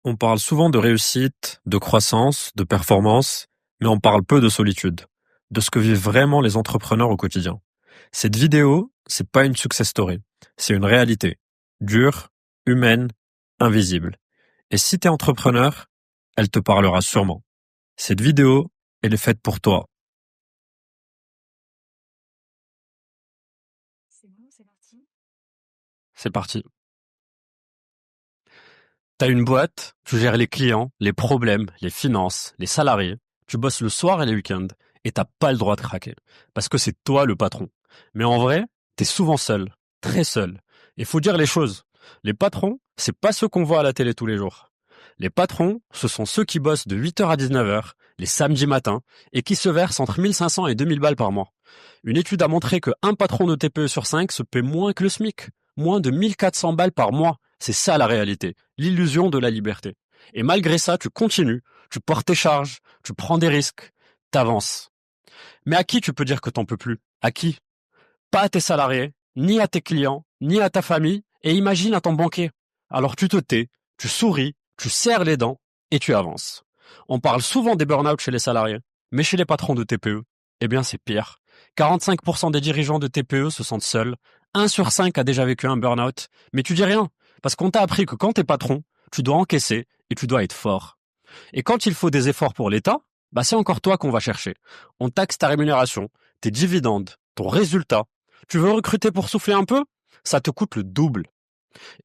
On parle souvent de réussite, de croissance, de performance, mais on parle peu de solitude, de ce que vivent vraiment les entrepreneurs au quotidien. Cette vidéo, c'est pas une success story, c'est une réalité, dure, humaine, invisible. Et si t'es entrepreneur, elle te parlera sûrement. Cette vidéo, elle est faite pour toi. C'est bon, c'est parti. C'est parti. T'as une boîte, tu gères les clients, les problèmes, les finances, les salariés, tu bosses le soir et les week-ends, et t'as pas le droit de craquer, parce que c'est toi le patron. Mais en vrai, t'es souvent seul, très seul. Et faut dire les choses. Les patrons, c'est pas ceux qu'on voit à la télé tous les jours. Les patrons, ce sont ceux qui bossent de 8h à 19h, les samedis matins, et qui se versent entre 1500 et 2000 balles par mois. Une étude a montré que un patron de TPE sur 5 se paie moins que le SMIC. Moins de 1400 balles par mois. C'est ça la réalité. L'illusion de la liberté. Et malgré ça, tu continues, tu portes tes charges, tu prends des risques, t'avances. Mais à qui tu peux dire que t'en peux plus? À qui? Pas à tes salariés, ni à tes clients, ni à ta famille, et imagine à ton banquier. Alors tu te tais, tu souris, tu serres les dents, et tu avances. On parle souvent des burn-out chez les salariés, mais chez les patrons de TPE, eh bien c'est pire. 45% des dirigeants de TPE se sentent seuls, 1 sur 5 a déjà vécu un burn-out, mais tu dis rien, parce qu'on t'a appris que quand t'es patron, tu dois encaisser et tu dois être fort. Et quand il faut des efforts pour l'État, bah c'est encore toi qu'on va chercher. On taxe ta rémunération, tes dividendes, ton résultat. Tu veux recruter pour souffler un peu? Ça te coûte le double.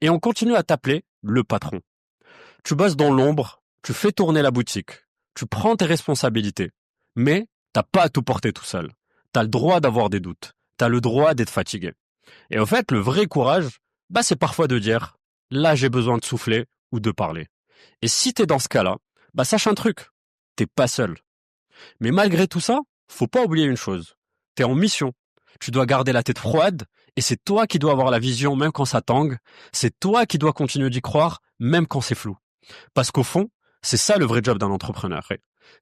Et on continue à t'appeler le patron. Tu bosses dans l'ombre, tu fais tourner la boutique, tu prends tes responsabilités. Mais t'as pas à tout porter tout seul. T'as le droit d'avoir des doutes. T'as le droit d'être fatigué. Et au fait, le vrai courage, bah c'est parfois de dire, là j'ai besoin de souffler ou de parler. Et si t'es dans ce cas-là, bah sache un truc, t'es pas seul. Mais malgré tout ça, faut pas oublier une chose. T'es en mission. Tu dois garder la tête froide, et c'est toi qui dois avoir la vision même quand ça tangue. C'est toi qui dois continuer d'y croire, même quand c'est flou. Parce qu'au fond, c'est ça le vrai job d'un entrepreneur.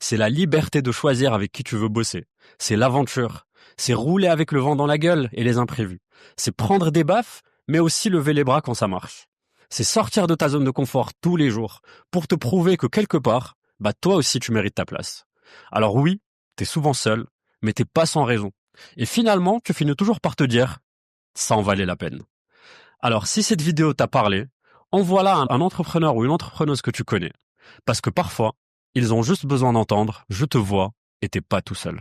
C'est la liberté de choisir avec qui tu veux bosser. C'est l'aventure. C'est rouler avec le vent dans la gueule et les imprévus. C'est prendre des baffes, mais aussi lever les bras quand ça marche. C'est sortir de ta zone de confort tous les jours pour te prouver que quelque part, bah toi aussi tu mérites ta place. Alors oui, t'es souvent seul, mais t'es pas sans raison. Et finalement, tu finis toujours par te dire, ça en valait la peine. Alors si cette vidéo t'a parlé, envoie-la à un entrepreneur ou une entrepreneuse que tu connais. Parce que parfois, ils ont juste besoin d'entendre, je te vois, et t'es pas tout seul.